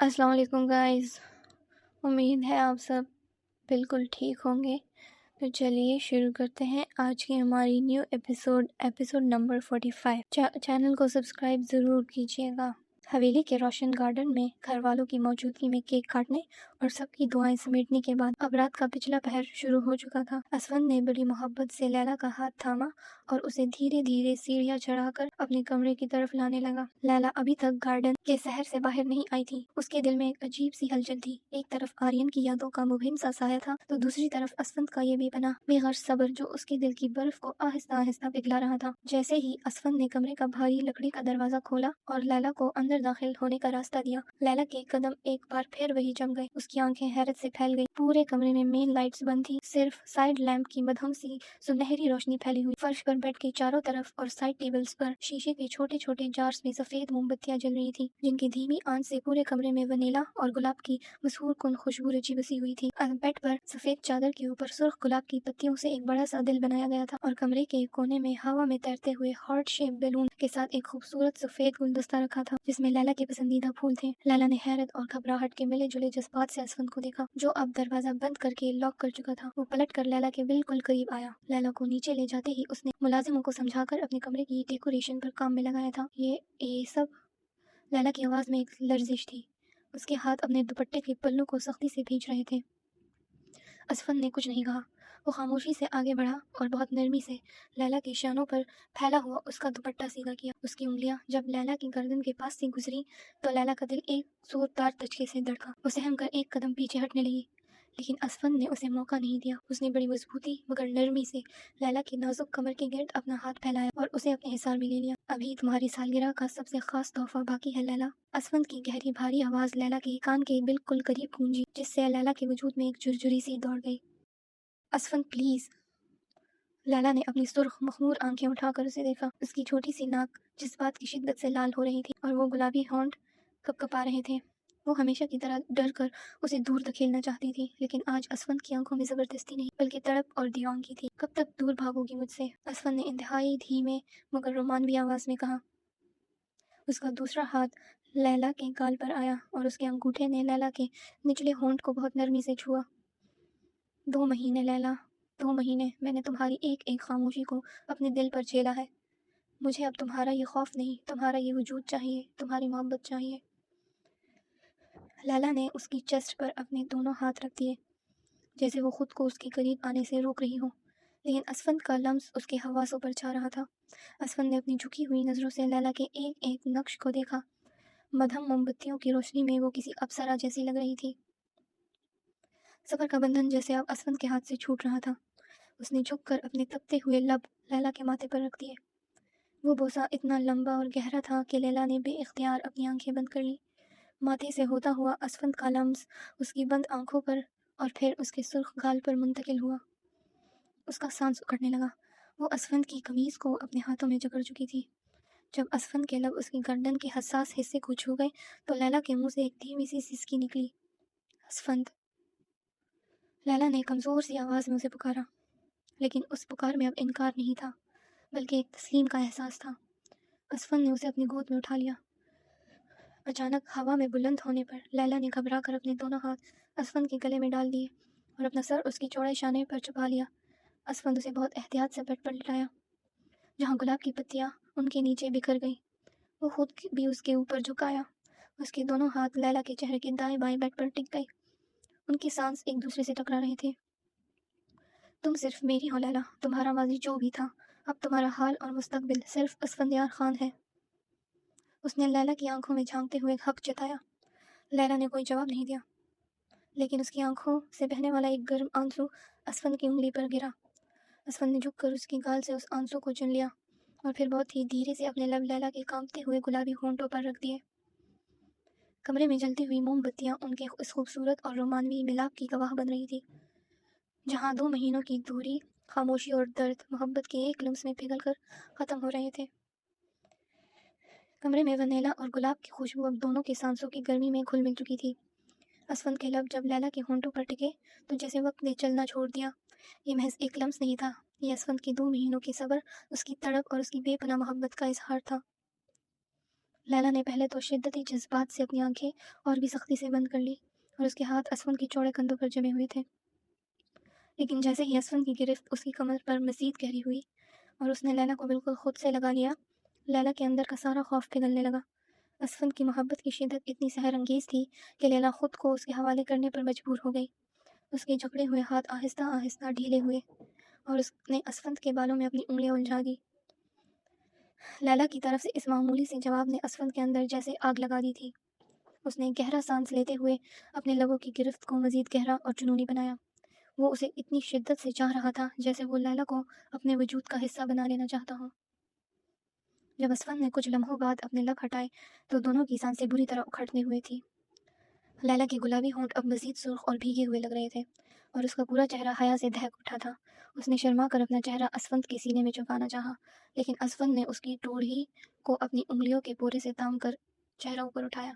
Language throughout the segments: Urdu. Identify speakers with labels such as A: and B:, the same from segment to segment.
A: السلام علیکم گائز، امید ہے آپ سب بالکل ٹھیک ہوں گے۔ تو چلیے شروع کرتے ہیں آج کی ہماری نیو ایپیسوڈ نمبر 45۔ چینل کو سبسکرائب ضرور کیجیے گا۔ حویلی کے روشن گارڈن میں گھر والوں کی موجودگی میں کیک کاٹنے اور سب کی دعائیں سمیٹنے کے بعد اب رات کا پچھلا پہر شروع ہو چکا تھا۔ اسفند نے بڑی محبت سے لیلا کا ہاتھ تھاما اور اسے دھیرے دھیرے سیڑھیاں چڑھا کر اپنے کمرے کی طرف لانے لگا۔ لیلا ابھی تک گارڈن کے سحر سے باہر نہیں آئی تھی۔ اس کے دل میں ایک عجیب سی ہلچل تھی۔ ایک طرف آرین کی یادوں کا مبہم سا سایہ تھا تو دوسری طرف اسفند کا یہ بے پناہ بے غرض صبر جو اس کے دل کی برف کو آہستہ آہستہ پگھلا رہا تھا۔ جیسے ہی اسفند نے کمرے کا بھاری لکڑی کا دروازہ کھولا اور لیلا کو اندر داخل ہونے کا راستہ دیا، لیلا کے قدم ایک بار پھر وہی جم گئے۔ اس کی آنکھیں حیرت سے پھیل گئی۔ پورے کمرے میں مین لائٹس بند تھی، صرف سائیڈ لیمپ کی مدھم سی سنہری روشنی پھیلی ہوئی۔ فرش پر بیڈ کے چاروں طرف اور سائیڈ ٹیبلز پر شیشے کے چھوٹے چھوٹے جارز میں سفید موم بتیاں جل رہی تھی، جن کی دھیمی آنچ سے پورے کمرے میں ونیلا اور گلاب کی مسحور کن خوشبو رچی بسی ہوئی تھی۔ بیڈ پر سفید چادر کے اوپر سرخ گلاب کی پتیوں سے ایک بڑا سا دل بنایا گیا تھا اور کمرے کے ایک کونے میں ہوا میں تیرتے ہوئے ہارٹ شیپ بیلون کے ساتھ ایک خوبصورت سفید گلدستہ رکھا تھا جس میں لیلا کے پسندیدہ پھول تھے۔ لیلا نے حیرت اور گھبراہٹ کے ملے جلے جذبات سے اسفند کو دیکھا جو اب دروازہ بند کر کے لاک کر چکا تھا۔ وہ پلٹ کر لیلا کے بالکل قریب آیا۔ لیلا کو نیچے لے جاتے ہی اس نے ملازموں کو سمجھا کر اپنے کمرے کی ڈیکوریشن پر کام میں لگایا تھا۔ یہ سب؟ لیلا کی آواز میں ایک لرزش تھی۔ اس کے ہاتھ اپنے دوپٹے کے پلوں کو سختی سے بھینچ رہے تھے۔ اسفند نے کچھ نہیں کہا۔ وہ خاموشی سے آگے بڑھا اور بہت نرمی سے لیلا کے شانوں پر پھیلا ہوا اس کا دوپٹہ سیدھا کیا۔ اس کی انگلیاں جب لیلا کی گردن کے پاس سے گزری تو لیلا کا دل ایک زوردار دھچکے سے دھڑکا۔ وہ سہم کر ایک قدم پیچھے ہٹنے لگی، لیکن اسفند نے اسے موقع نہیں دیا۔ اس نے بڑی مضبوطی مگر نرمی سے لیلا کی نازک کمر کے گرد اپنا ہاتھ پھیلایا اور اسے اپنے حصار میں لے لیا۔ ابھی تمہاری سالگرہ کا سب سے خاص تحفہ باقی ہے لیلا۔ اسفند کی گہری بھاری آواز لیلا کے کان کے بالکل قریب گونجی، جس سے لیلا کے وجود میں ایک جھرجھری سی دوڑ گئی۔ اسفند پلیز۔ لیلا نے اپنی سرخ مخمور آنکھیں اٹھا کر اسے دیکھا۔ اس کی چھوٹی سی ناک جذبات کی شدت سے لال ہو رہی تھی اور وہ گلابی ہونٹ کپکپا رہے تھے۔ وہ ہمیشہ کی طرح ڈر کر اسے دور دھکیلنا چاہتی تھی، لیکن آج اسفند کی آنکھوں میں زبردستی نہیں بلکہ تڑپ اور دیوانگی تھی۔ کب تک دور بھاگو گی مجھ سے؟ اسفند نے انتہائی دھیمے مگر رومانوی آواز میں کہا۔ اس کا دوسرا ہاتھ لیلا کے گال پر آیا اور اس کے انگوٹھے نے لیلا کے نچلے ہونٹ کو بہت نرمی سے چھوا۔ 2 مہینے لیلا، 2 مہینے میں نے تمہاری ایک ایک خاموشی کو اپنے دل پر جھیلا ہے۔ مجھے اب تمہارا یہ خوف نہیں، تمہارا یہ وجود چاہیے، تمہاری محبت چاہیے۔ لیلا نے اس کی چیسٹ پر اپنے دونوں ہاتھ رکھ دیے جیسے وہ خود کو اس کے قریب آنے سے روک رہی ہو، لیکن اسفند کا لمس اس کے حواسوں پر چھا رہا تھا۔ اسفند نے اپنی جھکی ہوئی نظروں سے لیلا کے ایک ایک نقش کو دیکھا۔ مدھم موم بتیوں کی روشنی میں وہ کسی اپسرا جیسی لگ رہی تھی۔ صبر کا بندھن جیسے اب اسفند کے ہاتھ سے چھوٹ رہا تھا۔ اس نے جھک کر اپنے تپتے ہوئے لب لیلا کے ماتھے پر رکھ دیے۔ وہ بوسہ اتنا لمبا اور گہرا تھا کہ لیلا نے بے اختیار اپنی آنکھیں بند کر لیں۔ ماتھے سے ہوتا ہوا اسفند کا لمس اس کی بند آنکھوں پر اور پھر اس کے سرخ گال پر منتقل ہوا۔ اس کا سانس اکھڑنے لگا۔ وہ اسفند کی قمیض کو اپنے ہاتھوں میں جکڑ چکی تھی۔ جب اسفند کے لب اس کی گردن کے حساس حصے کو چھو گئے تو لیلا کے منہ سے ایک دھیمی سی سسکی نکلی۔ اسفند! لیلا نے کمزور سی آواز میں اسے پکارا، لیکن اس پکار میں اب انکار نہیں تھا بلکہ ایک تسلیم کا احساس تھا۔ اسفند نے اسے اپنی گود میں اٹھا لیا۔ اچانک ہوا میں بلند ہونے پر لیلا نے گھبرا کر اپنے دونوں ہاتھ اسفند کے گلے میں ڈال دیے اور اپنا سر اس کے چوڑے شانے پر چھپا لیا۔ اسفند اسے بہت احتیاط سے بیڈ پر لٹایا جہاں گلاب کی پتیاں ان کے نیچے بکھر گئیں۔ وہ خود بھی اس کے اوپر جھک آیا۔ اس کے دونوں ہاتھ لیلا کے چہرے کے دائیں بائیں بیڈ پر ٹک گئے۔ ان کے سانس ایک دوسرے سے ٹکرا رہے تھے۔ تم صرف میری ہو لیلا، تمہارا ماضی جو بھی تھا، اب تمہارا حال اور مستقبل صرف اسفندیار خان ہے۔ اس نے لیلا کی آنکھوں میں جھانکتے ہوئے حق جتایا۔ لیلا نے کوئی جواب نہیں دیا، لیکن اس کی آنکھوں سے بہنے والا ایک گرم آنسو اسفند کی انگلی پر گرا۔ اسفند نے جھک کر اس کی گال سے اس آنسو کو چن لیا اور پھر بہت ہی دھیرے سے اپنے لب لیلا کے کانپتے ہوئے گلابی ہونٹوں پر رکھ دیے۔ کمرے میں جلتی ہوئی موم بتیاں ان کے اس خوبصورت اور رومانوی ملاپ کی گواہ بن رہی تھی جہاں 2 مہینوں کی دوری، خاموشی اور درد محبت کے ایک لمس میں پگھل کر ختم ہو رہے تھے۔ کمرے میں ونیلا اور گلاب کی خوشبو اب دونوں کے سانسوں کی گرمی میں گھل مل چکی تھی۔ اسفند کے لب جب لیلا کے ہونٹوں پر ٹکے تو جیسے وقت نے چلنا چھوڑ دیا۔ یہ محض ایک لمس نہیں تھا، یہ اسفند کے 2 مہینوں کے صبر، اس کی تڑپ اور اس کی بے پناہ محبت کا اظہار تھا۔ لیلا نے پہلے تو شدتی جذبات سے اپنی آنکھیں اور بھی سختی سے بند کر لی اور اس کے ہاتھ اسفند کی چوڑے کندھوں پر جمے ہوئے تھے، لیکن جیسے ہی اسفند کی گرفت اس کی کمر پر مزید گہری ہوئی اور اس نے لیلا کو بالکل خود سے لگا لیا، لیلا کے اندر کا سارا خوف پگھلنے لگا۔ اسفند کی محبت کی شدت اتنی سحر انگیز تھی کہ لیلا خود کو اس کے حوالے کرنے پر مجبور ہو گئی۔ اس کے جکڑے ہوئے ہاتھ آہستہ آہستہ ڈھیلے ہوئے اور اس نے اسفند کے بالوں میں اپنی انگلیاں الجھا دی۔ لیلا کی طرف سے اس معمولی سے جواب نے اسفند کے اندر جیسے آگ لگا دی تھی۔ اس نے گہرا سانس لیتے ہوئے اپنے لبوں کی گرفت کو مزید گہرا اور جنونی بنایا۔ وہ اسے اتنی شدت سے چاہ رہا تھا جیسے وہ لیلا کو اپنے وجود کا حصہ بنا لینا چاہتا ہو۔ جب اسفند نے کچھ لمحوں بعد اپنے لب ہٹائے تو دونوں کی سانسیں بری طرح اکھڑنے ہوئی تھی۔ لیلا کے گلابی ہونٹ اب مزید سرخ اور بھیگے ہوئے لگ رہے تھے اور اس کا پورا چہرہ حیا سے دہک اٹھا تھا۔ اس نے شرما کر اپنا چہرہ اسفند کے سینے میں چھپانا چاہا، لیکن اسفند نے اس کی ٹوڑی کو اپنی انگلیوں کے پورے سے تام کر چہرہ اوپر اٹھایا۔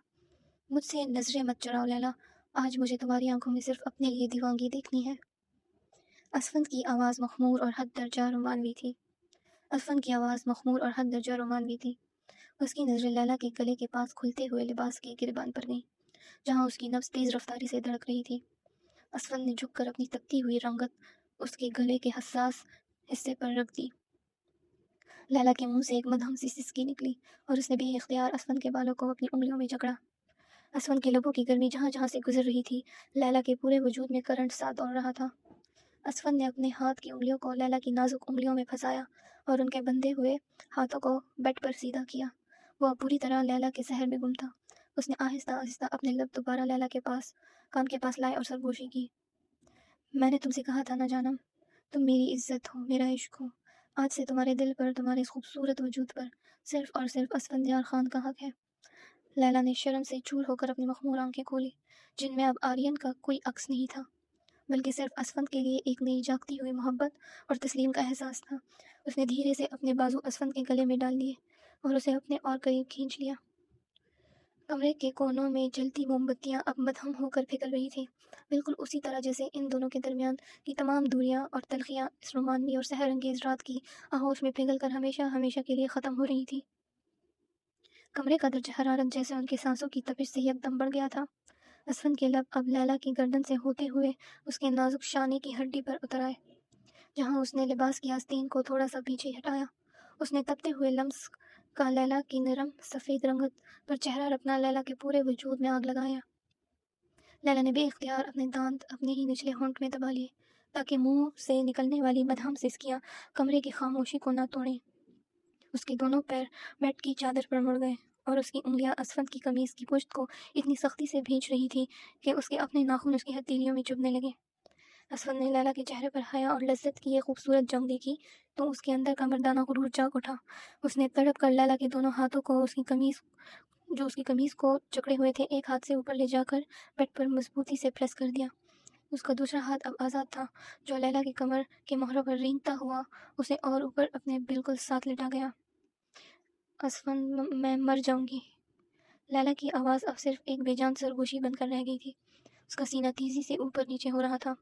A: مجھ سے نظریں مت چراؤ لیلا، آج مجھے تمہاری آنکھوں میں صرف اپنے لیے دیوانگی دیکھنی ہے۔ اسفند کی آواز مخمور اور حد درجہ رومانوی تھی۔ اسفند کی آواز مخمور اور حد درجہ رومانوی تھی۔ اس کی نظریں لیلا کے گلے کے پاس کھلتے ہوئے لباس کے گریبان پر گئیں، جہاں اس کی نبض تیز رفتاری سے دھڑک رہی تھی۔ اسفند نے جھک کر اپنی تپتی ہوئی رنگت اس کے گلے کے حساس حصے پر رکھ دی۔ لیلا کے منہ سے ایک مدھم سی سسکی نکلی اور اس نے بے اختیار اسفند کے بالوں کو اپنی انگلیوں میں جکڑا۔ اسفند کے لبوں کی گرمی جہاں جہاں سے گزر رہی تھی، لیلا کے پورے وجود میں کرنٹ سا دوڑ رہا تھا۔ اسفند نے اپنے ہاتھ کی انگلیوں کو لیلا کی نازک انگلیوں میں پھنسایا اور ان کے بندھے ہوئے ہاتھوں کو بیڈ پر سیدھا کیا۔ وہ اب پوری طرح لیلا کے سحر میں گم تھا۔ اس نے آہستہ آہستہ اپنے لب دوبارہ لیلا کے پاس کان کے پاس لائے اور سرگوشی کی۔ میں نے تم سے کہا تھا نہ جانم، تم میری عزت ہو، میرا عشق ہو۔ آج سے تمہارے دل پر، تمہارے اس خوبصورت وجود پر صرف اور صرف اسفندیار خان کا حق ہے۔ لیلا نے شرم سے چور ہو کر اپنی مخمور آنکھیں کھولی، جن میں اب آرین کا کوئی عکس نہیں تھا، بلکہ صرف اسفند کے لیے ایک نئی جاگتی ہوئی محبت اور تسلیم کا احساس تھا۔ اس نے دھیرے سے اپنے بازو اسفند کے گلے میں ڈال دیے اور اسے اپنے اور قریب کھینچ لیا۔ کمرے کے کونوں میں جلتی موم بتیاں اب مدھم ہو کر پھیل رہی تھیں، بالکل اسی طرح جیسے ان دونوں کے درمیان کی تمام دوریاں اور تلخیاں اس رومانوی اور سحر انگیز رات کی آغوش میں پگھل کر ہمیشہ ہمیشہ کے لیے ختم ہو رہی تھی۔ کمرے کا درجہ حرارت جیسے ان کے سانسوں کی تپش سے یکدم بڑھ گیا تھا۔ اسفند کے لب اب لیلا کی گردن سے ہوتے ہوئے اس کے نازک شانے کی ہڈی پر اتر آئے، جہاں اس نے لباس کی آستین کو تھوڑا سا پیچھے ہٹایا۔ اس نے تپتے ہوئے لمس کا لیلا کی نرم سفید رنگت پر چہرہ رکھنا لیلا کے پورے وجود میں آگ لگایا۔ لیلا نے بے اختیار اپنے دانت اپنے ہی نچلے ہونٹ میں دبا لیے تاکہ منہ سے نکلنے والی مدھم سسکیاں کمرے کی خاموشی کو نہ توڑیں۔ اس کے دونوں پیر بیڈ کی چادر پر مڑ گئے اور اس کی انگلیاں اسفند کی قمیص کی پشت کو اتنی سختی سے بھینچ رہی تھی کہ اس کے اپنے ناخن اس کی ہتھیلیوں میں چبھنے لگے۔ اسفند نے لیلا کے چہرے پر حیا اور لذت کی یہ خوبصورت جنگ دیکھی تو اس کے اندر کا مردانہ غرور جاگ اٹھا۔ اس نے تڑپ کر لیلا کے دونوں ہاتھوں کو اس کی قمیص کو جکڑے ہوئے تھے ایک ہاتھ سے اوپر لے جا کر بیڈ پر مضبوطی سے پریس کر دیا۔ اس کا دوسرا ہاتھ اب آزاد تھا، جو لیلا کی کمر کے مہروں پر رینگتا ہوا اسے اور اوپر اپنے بالکل ساتھ لٹا گیا۔ اسفند، میں مر جاؤں گی۔ لیلا کی آواز اب صرف ایک بے جان سرگوشی بن کر رہ گئی تھی۔ اس کا سینہ تیزی سے اوپر نیچے ہو رہا تھا۔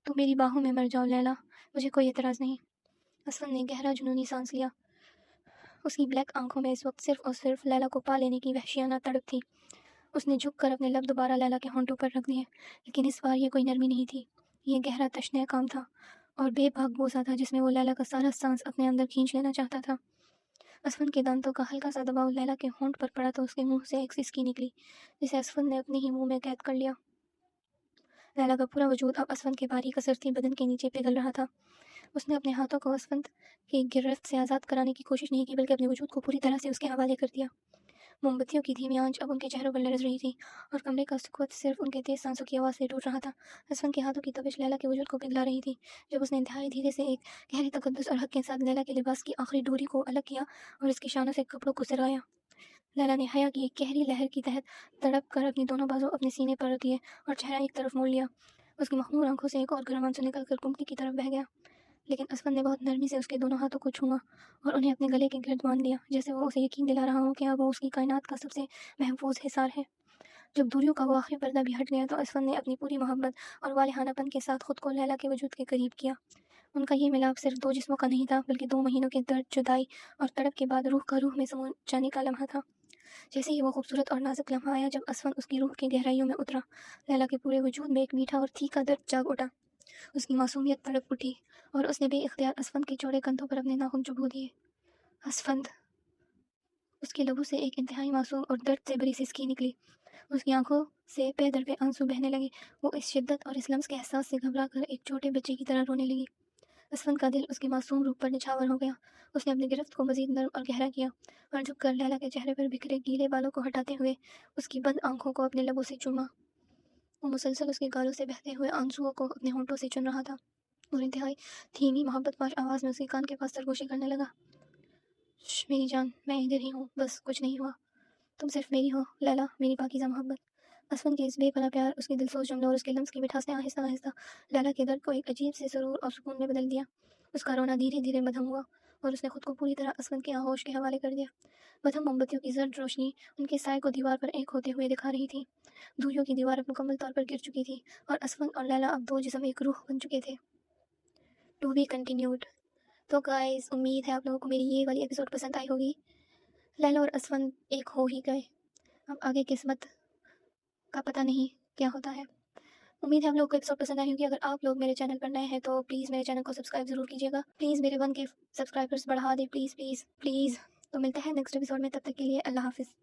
A: تو میری باہوں میں مر جاؤ لیلا، مجھے کوئی اعتراض نہیں۔ اسفند نے گہرا جنونی سانس لیا۔ اس کی بلیک آنکھوں میں اس وقت صرف اور صرف لیلا کو پا لینے کی وحشیانہ تڑپ تھی۔ اس نے جھک کر اپنے لب دوبارہ لیلا کے ہونٹوں پر رکھ دیے، لیکن اس بار یہ کوئی نرمی نہیں تھی، یہ گہرا تشنہ کام تھا اور بے باک بوسہ تھا جس میں وہ لیلا کا سارا سانس اپنے اندر کھینچ لینا چاہتا تھا۔ اسفند کے دانتوں کا ہلکا سا دباؤ لیلا کے ہونٹ پر پڑا تو اس کے منہ سے ایک سسکی نکلی جسے اسفند نے اپنے ہی منہ میں قید کر لیا۔ لیلا کا پورا وجود اب اسفند کے باریک کسرتی بدن کے نیچے پگھل رہا تھا۔ اس نے اپنے ہاتھوں کو اسفند کی گرفت سے آزاد کرانے کی کوشش نہیں کی، بلکہ اپنے وجود کو پوری طرح سے اس کے حوالے کر دیا۔ موم بتیوں کی دھیمی آنچ اب ان کے چہروں پر لرز رہی تھی اور کمرے کا سکوت صرف ان کے تیز سانسوں کی آواز سے ٹوٹ رہا تھا۔ اسفند کے ہاتھوں کی تپش لیلا کے وجود کو پگھلا رہی تھی جب اس نے انتہائی دھیرے سے ایک گہرے تقدس اور حق کے ساتھ لیلا کے لباس کی آخری ڈوری کو الگ کیا اور اس کے شانوں سے کپڑوں کو سرایا۔ لیلا نے حیا کی ایک گہری لہر کی تحت تڑپ کر اپنی دونوں بازو اپنے سینے پر رکھ دیے اور چہرہ ایک طرف موڑ لیا۔ اس کی مخمور آنکھوں سے ایک اور گرم آنسو نکل کر کمپٹی کی طرف بہہ گیا، لیکن اسفند نے بہت نرمی سے اس کے دونوں ہاتھوں کو چھوا اور انہیں اپنے گلے کے گرد باندھ لیا، جیسے وہ اسے یقین دلا رہا ہو کہ اب وہ اس کی کائنات کا سب سے محفوظ حصار ہے۔ جب دوریوں کا وہ آخری پردہ بھی ہٹ گیا تو اسفند نے اپنی پوری محبت اور والہانہ پن کے ساتھ خود کو لیلا کے وجود کے قریب کیا۔ ان کا یہ ملاپ صرف 2 جسموں کا نہیں تھا بلکہ 2 مہینوں کے درد، جدائی اور تڑپ کے بعد روح کا روح میں سمو جانے کا لمحہ تھا۔ جیسے ہی وہ خوبصورت اور نازک لمحہ آیا جب اسفند اس کی روح کی گہرائیوں میں اترا، لیلا کے پورے وجود میں ایک میٹھا اور تیکھا درد جاگ اٹھا۔ اس کی معصومیت تڑپ اٹھی اور اس نے بے اختیار اسفند کے چوڑے کندھوں پر اپنے ناخن چبو دیے۔ اسفند! اس کے لبوں سے ایک انتہائی معصوم اور درد سے بھری سسکی نکلی۔ اس کی آنکھوں سے پے در پے آنسو بہنے لگے۔ وہ اس شدت اور اس لمس کے احساس سے گھبرا کر ایک چھوٹے بچے کی طرح رونے لگی۔ اسفند کا دل اس کے معصوم روح پر نچھاور ہو گیا۔ اس نے اپنی گرفت کو مزید نرم اور گہرا کیا اور جھک کر لیلا کے چہرے پر بکھرے گیلے بالوں کو ہٹاتے ہوئے اس کی بند آنکھوں کو اپنے لبوں سے چوما۔ وہ مسلسل اس کے گالوں سے بہتے ہوئے آنسوؤں کو اپنے ہونٹوں سے چن رہا تھا اور انتہائی دھیمی محبت پاش آواز میں اس کے کان کے پاس سرگوشی کرنے لگا۔ شش میری جان، میں ادھر ہی ہوں، بس کچھ نہیں ہوا، تم صرف میری ہو لیلا، میری پاکیزہ محبت۔ اسفند کے اس بے پناہ پیار، اس کے دلسوز جملوں اور اس کے لمس کی مٹھاس نے آہستہ آہستہ لیلا کے درد کو ایک عجیب سے سرور اور سکون میں بدل دیا۔ اس کا رونا دھیرے دھیرے مدھم ہوا اور اس نے خود کو پوری طرح اسفند کے آغوش کے حوالے کر دیا۔ مدھم موم بتیوں کی زرد روشنی ان کے سائے کو دیوار پر ایک ہوتے ہوئے دکھا رہی تھی۔ دھوئیوں کی دیوار اب مکمل طور پر گر چکی تھی اور اسفند اور لیلا اب 2 جسم ایک روح بن چکے تھے۔ To be continued. تو گائز، امید ہے آپ لوگوں کو میری یہ والی ایپیسوڈ پسند آئی ہوگی۔ لیلا اور اسفند ایک ہو ہی گئے، اب آگے قسمت کا پتہ نہیں کیا ہوتا ہے۔ امید ہے آپ لوگوں کو ایپیسوڈ پسند آئی ہوگی۔ اگر آپ لوگ میرے چینل پر نئے ہیں تو پلیز میرے چینل کو سبسکرائب ضرور کیجیے گا۔ پلیز میرے 1K سبسکرائبرز بڑھا دیں، پلیز پلیز پلیز۔ تو ملتے ہیں نیکسٹ ایپیسوڈ میں، تب تک کے لیے اللہ حافظ۔